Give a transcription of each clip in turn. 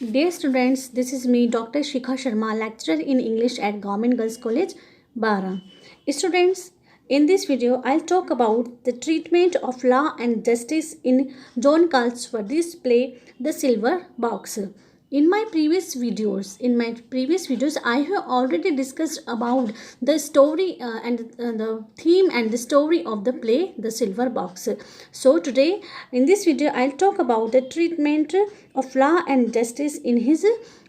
Dear students, this is me, Dr. SHIKHA Sharma, lecturer in English at Government Girls College, B.A. Students, in this video, I'll talk about the treatment of law and justice in John Galsworthy's play, The Silver Box. In my previous videos, I have already discussed about the story and the theme and the story of the play, The Silver Box. So today, in this video, I'll talk about the treatment of law and justice in his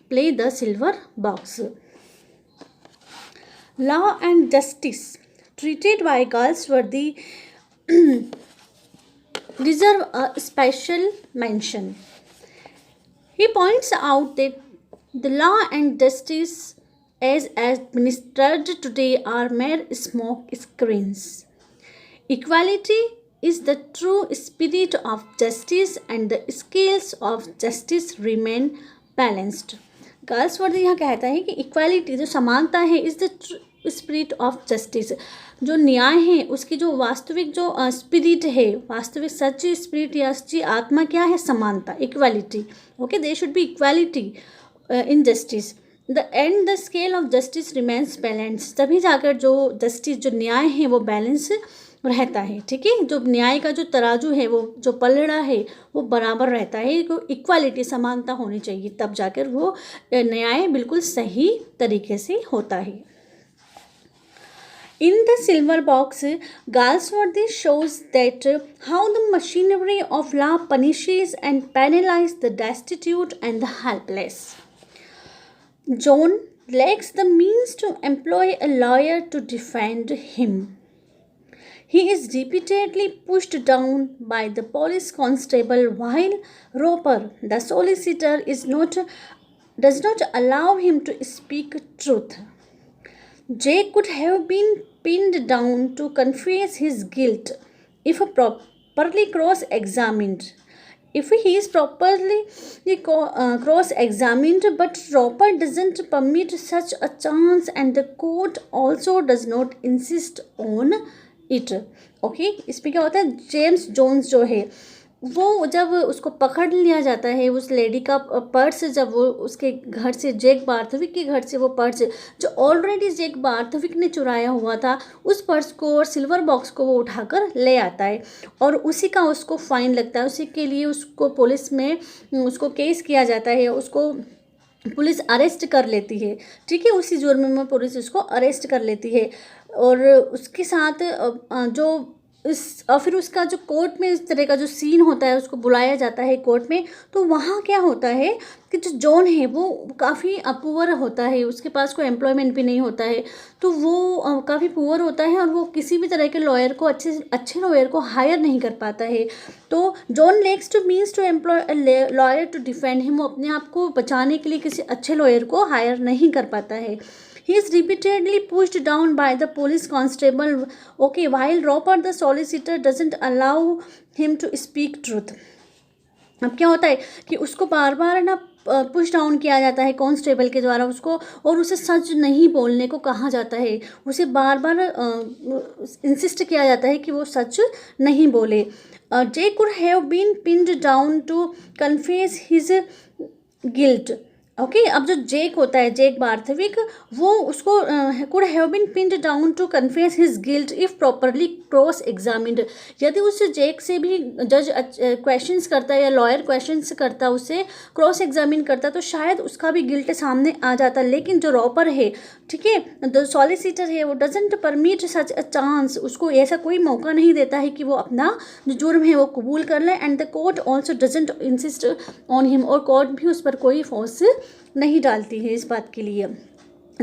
play, The Silver Box. Law and justice treated by Galsworthy deserve a special mention. He points out that the law and justice as administered today are mere smoke screens. Equality is the true spirit of justice and the scales of justice remain balanced. Galsworthy यहाँ कहता है कि equality जो समानता है is the spirit of justice, जो न्याय है उसकी जो वास्तविक जो स्पिरिट है, वास्तविक सच्ची स्पिरिट या सच्ची आत्मा क्या है? समानता, equality. Okay, there should be equality in justice. The end the scale of justice remains balance, तभी जाकर जो जस्टिस जो न्याय है वो बैलेंस रहता है. ठीक है, जो न्याय का जो तराजू है वो जो पलड़ा है वो बराबर रहता है. इक्वालिटी समानता होनी चाहिए, तब जाकर वो न्याय बिल्कुल सही तरीके से होता है. In the Silver Box, Galsworthy shows that how the machinery of law punishes and penalizes the destitute and the helpless. John lacks the means to employ a lawyer to defend him. He is repeatedly pushed down by the police constable, while Roper, the solicitor, does not allow him to speak truth. Jake could have been pinned down to confess his guilt if properly cross-examined. If he is properly cross-examined, but Roper doesn't permit such a chance, and the court also does not insist on it. Okay, इसमें क्या होता है? James Jones जो है वो जब उसको पकड़ लिया जाता है, उस लेडी का पर्स जब वो उसके घर से, जैक बार्थविक के घर से वो पर्स जो ऑलरेडी जैक बार्थविक ने चुराया हुआ था, उस पर्स को और सिल्वर बॉक्स को वो उठाकर ले आता है और उसी का उसको फ़ाइन लगता है. उसी के लिए उसको पुलिस में उसको केस किया जाता है, उसको पुलिस अरेस्ट कर लेती है. ठीक है, उसी जुर्म में पुलिस उसको अरेस्ट कर लेती है और उसके साथ जो और फिर उसका जो कोर्ट में इस तरह का जो सीन होता है, उसको बुलाया जाता है कोर्ट में. तो वहाँ क्या होता है कि जो जॉन है वो काफ़ी पुअर होता है, उसके पास कोई एम्प्लॉयमेंट भी नहीं होता है, तो वो काफ़ी पुअर होता है और वो किसी भी तरह के लॉयर को अच्छे लॉयर को हायर नहीं कर पाता है. तो John lex to means to employ lawyer to defend him, वो अपने आप को बचाने के लिए किसी अच्छे लॉयर को हायर नहीं कर पाता है. He is repeatedly pushed down by the police constable, okay, while Roper the solicitor doesn't allow him to speak truth. अब क्या होता है कि उसको बार बार ना पुश डाउन किया जाता है कांस्टेबल के द्वारा उसको, और उसे सच नहीं बोलने को कहा जाता है. उसे बार बार इंसिस्ट किया जाता है कि वो सच नहीं बोले. Jay could have been pinned down to confess his guilt. Okay, अब जो जेक होता है, जेक बार्थविक, वो उसको could have been pinned down to confess his guilt if properly cross examined. यदि उस जेक से भी जज क्वेश्चंस करता है या लॉयर क्वेश्चंस करता, उससे क्रॉस एग्जामिन करता, तो शायद उसका भी गिल्ट सामने आ जाता. लेकिन जो रॉपर है, ठीक है, जो सॉलिसिटर है, वो doesn't permit such a chance, उसको ऐसा कोई मौका नहीं देता है कि वो अपना जो जुर्म है वो कबूल कर ले. And the court also doesn't insist on him, और कोर्ट भी उस पर कोई फोर्स नहीं डालती है इस बात के लिए.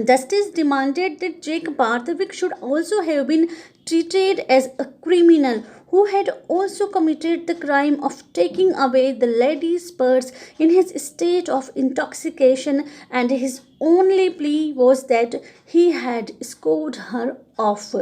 Justice demanded that Jake Barthwick should also have been treated as a criminal who had also committed the crime of taking away the lady's purse in his state of intoxication, and his only plea was that he had scored her of.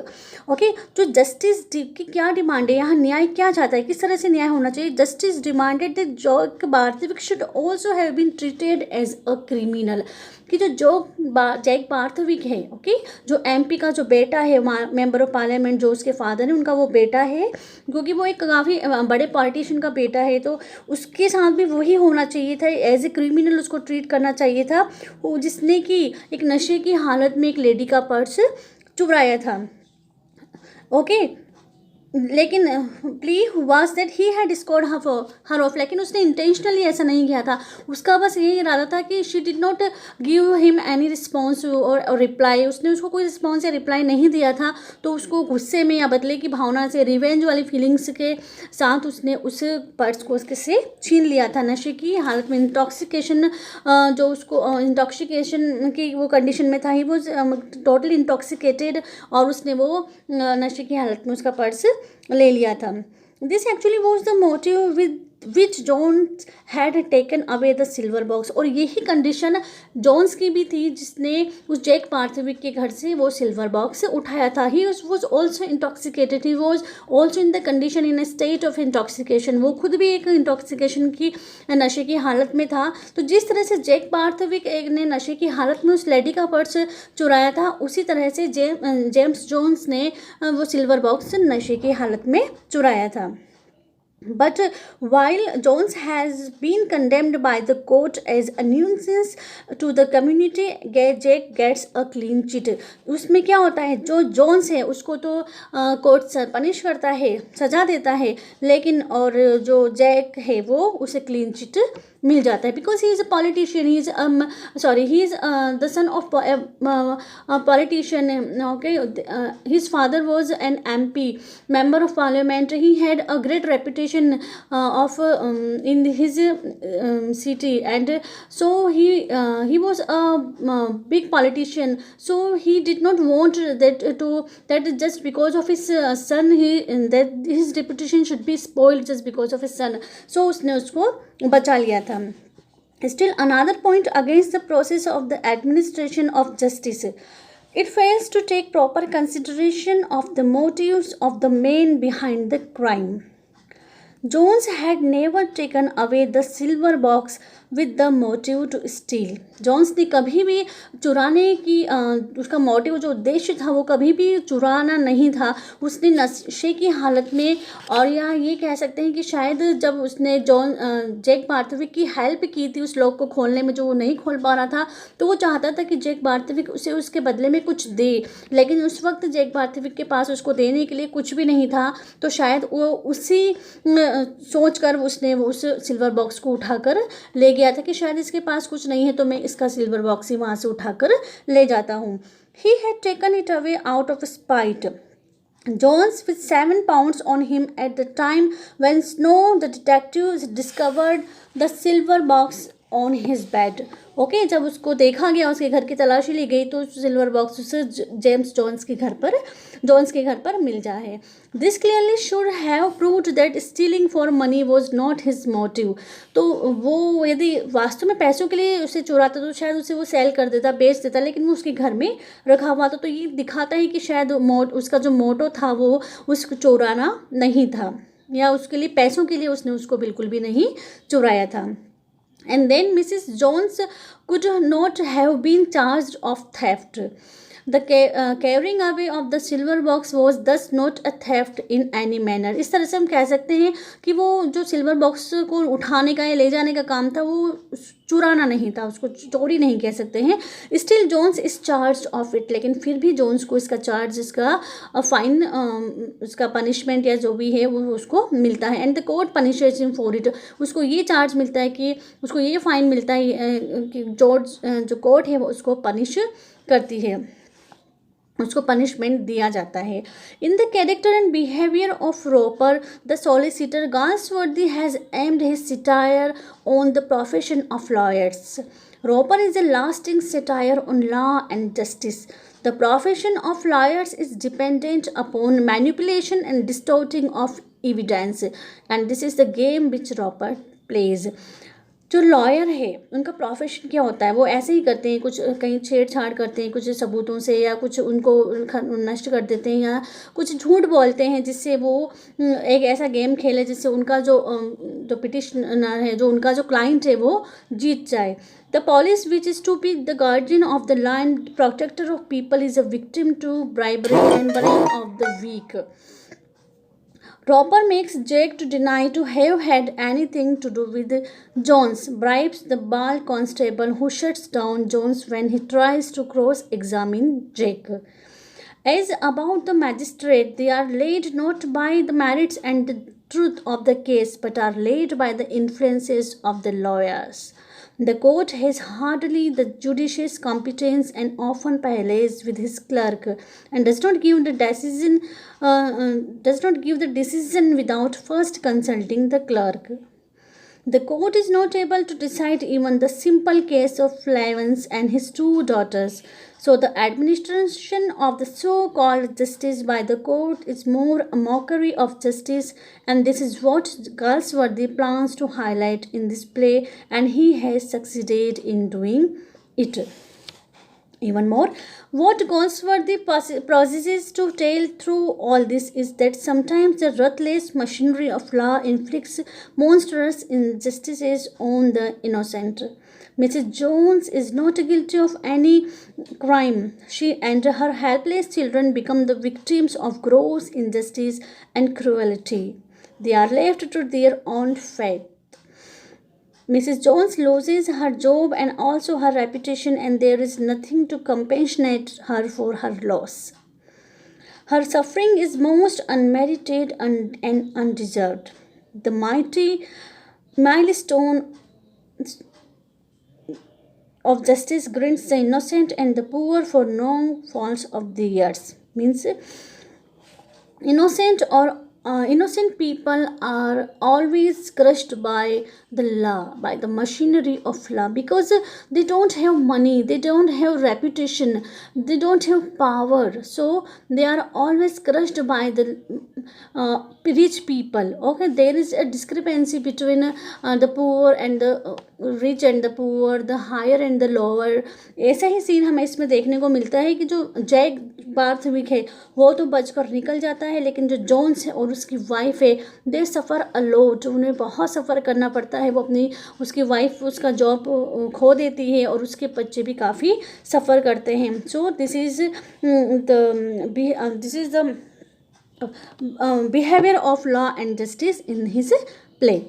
Okay, जो justice की क्या demand है, यहाँ न्याय क्या चाहता है, किस तरह से न्याय होना चाहिए। Justice demanded that Jack Barthwick should also have been treated as a criminal, कि जैक बार्थविक है, ओके, जो एमपी का जो बेटा है, मेंबर ऑफ पार्लियामेंट, जो उसके फादर है उनका वो बेटा है, क्योंकि वो एक काफ़ी बड़े पॉलिटिशियन का बेटा है, तो उसके साथ भी वही होना चाहिए था, एज ए क्रिमिनल उसको ट्रीट करना चाहिए था, वो जिसने कि एक नशे की हालत में एक लेडी का पर्स चुराया था। ओके, लेकिन plea was that he had scored her of, लेकिन उसने इंटेंशनली ऐसा नहीं किया था, उसका बस यही इरादा था कि she did not give him any response और रिप्लाई, उसने उसको कोई रिस्पॉन्स या रिप्लाई नहीं दिया था, तो उसको गुस्से में या बदले की भावना से, रिवेंज वाली फीलिंग्स के साथ उसने उस पर्स को उसके से छीन लिया था, नशे की हालत में, इंटॉक्सिकेशन, जो उसको इंटॉक्सिकेशन की वो कंडीशन में था, ही वो टोटली इंटॉक्सिकेटेड, और उसने वो नशे की हालत में उसका पर्स ले लिया था। This actually was the motive with which Jones had taken away the silver box, और यही कंडीशन जोन्स की भी थी जिसने उस जैक बार्थविक के घर से वो सिल्वर बॉक्स उठाया था। He was also intoxicated, he was also in the condition in a state of intoxication, वो खुद भी एक इंटॉक्सिकेशन की नशे की हालत में था। तो जिस तरह से जैक बार्थविक ने नशे की हालत में उस लेडी का पर्स चुराया था, उसी तरह से जेम्स जोन्स ने वो सिल्वर बॉक्स नशे की हालत में चुराया था। But while Jones has been condemned by the court as a nuisance to the community, Jack gets a clean sheet. उसमें क्या होता है, जो जोन्स है उसको तो कोर्ट पनिश करता है, सजा देता है, लेकिन और जो जैक है वो उसे क्लीन चिट मिल जाता है, because he is a politician, he is the son of politician. Okay, his father was an MP, member of parliament. He had a great reputation of in his city, and so he was a big politician, so he did not want that just because of his son, that his reputation should be spoiled just because of his son, so उसने उसको बचा लिया था। Still another point against the process of the administration of justice, it fails to take proper consideration of the motives of the men behind the crime. Jones had never taken away the silver box with the motive to steal. Jones ने कभी भी चुराने की उसका motive, जो उद्देश्य था, वो कभी भी चुराना नहीं था। उसने नशे की हालत में, और या ये कह सकते हैं कि शायद जब उसने जैक बार्थविक की हेल्प की थी उस लॉक को खोलने में, जो वो नहीं खोल पा रहा था, तो वो चाहता था कि जैक बार्थविक उसे उसके बदले में कुछ दे, लेकिन उस वक्त जैक बार्थविक के पास उसको देने के लिए कुछ भी नहीं था, तो शायद वो उसी सोचकर उसने उस सिल्वर बॉक्स को उठाकर ले गया था कि शायद इसके पास कुछ नहीं है, तो मैं इसका सिल्वर बॉक्स ही वहाँ से उठाकर ले जाता हूँ। He had taken it away out of spite. Jones, with 7 pounds on him at the time when Snow the detective discovered the silver box on his bed. Okay, जब उसको देखा गया, उसके घर की तलाशी ली गई, तो सिल्वर बॉक्स उसे जेम्स जोन्स के घर पर मिल जाए। This clearly should have proved that stealing for money was not his motive. तो वो यदि वास्तव में पैसों के लिए उसे चुराता तो शायद उसे वो सेल कर देता, बेच देता, लेकिन वो उसके घर में रखा हुआ था, तो ये दिखाता है कि शायद उसका जो मोटो था वो उसको चुराना नहीं था, या उसके लिए पैसों के लिए उसने उसको बिल्कुल भी नहीं चुराया था। And then Mrs. Jones could not have been charged of theft. The carrying away of the silver box was thus not a theft in any manner. इस तरह से हम कह सकते हैं कि वो जो सिल्वर बॉक्स को उठाने का या ले जाने का काम था, वो चुराना नहीं था, उसको चोरी नहीं कह सकते हैं। Still Jones is charge of it, लेकिन फिर भी जोन्स को इसका चार्ज, इसका फाइन, उसका पनिशमेंट या जो भी है वो उसको मिलता है। And the court punishes him for it, उसको ये चार्ज मिलता है कि उसको ये फाइन मिलता है कि जो कोर्ट है वो उसको पनिश करती है, उसको पनिशमेंट दिया जाता है। In the character and behaviour of Roper the solicitor, Galsworthy has aimed his satire on the profession of lawyers. Roper is a lasting satire on law and justice. The profession of lawyers is dependent upon manipulation and distorting of evidence, and this is the game which Roper plays. जो lawyer है उनका profession क्या होता है, वो ऐसे ही करते हैं, कुछ कहीं छेड़छाड़ करते हैं कुछ सबूतों से, या कुछ उनको नष्ट कर देते हैं, या कुछ झूठ बोलते हैं जिससे वो एक ऐसा गेम खेले जिससे उनका जो पिटिशनर है, जो उनका जो क्लाइंट है, वो जीत जाए. The police which is to be the guardian of the land, protector of people, is a victim to bribery and bullying of the weak. Robber makes Jake to deny to have had anything to do with Jones, bribes the bar constable who shuts down Jones when he tries to cross-examine Jake. As about the magistrate, they are laid not by the merits and the truth of the case, but are laid by the influences of the lawyers. The court has hardly the judicious competence and often parleys with his clerk, and does not give the decision without first consulting the clerk. The court is not able to decide even the simple case of Flavens and his two daughters. So the administration of the so-called justice by the court is more a mockery of justice, and this is what Galsworthy plans to highlight in this play, and he has succeeded in doing it. Even more, what Galsworthy possesses to tell through all this is that sometimes the ruthless machinery of law inflicts monstrous injustices on the innocent. Mrs. Jones is not guilty of any crime. She and her helpless children become the victims of gross injustice and cruelty. They are left to their own fate. Mrs. Jones loses her job and also her reputation, and there is nothing to compensate her for her loss. Her suffering is most unmerited and undeserved. The mighty milestone of justice grants the innocent and the poor for no faults of theirs. Means innocent people are always crushed by the law, by the machinery of law, because they don't have money, they don't have reputation, they don't have power, so they are always crushed by the rich people. Okay, there is a discrepancy between the poor and the rich and the poor, the higher and the lower. ऐसा ही scene हमें इसमें देखने को मिलता है कि जो Jack Barthwick है वो तो बचकर निकल जाता है, लेकिन जो जोन्स है और उसकी वाइफ है, दे सफ़र अलोट, उन्हें बहुत सफ़र करना पड़ता है. वो अपनी उसकी वाइफ उसका जॉब खो देती है और उसके बच्चे भी काफ़ी सफ़र करते हैं. So this is the behavior of law and justice in his play.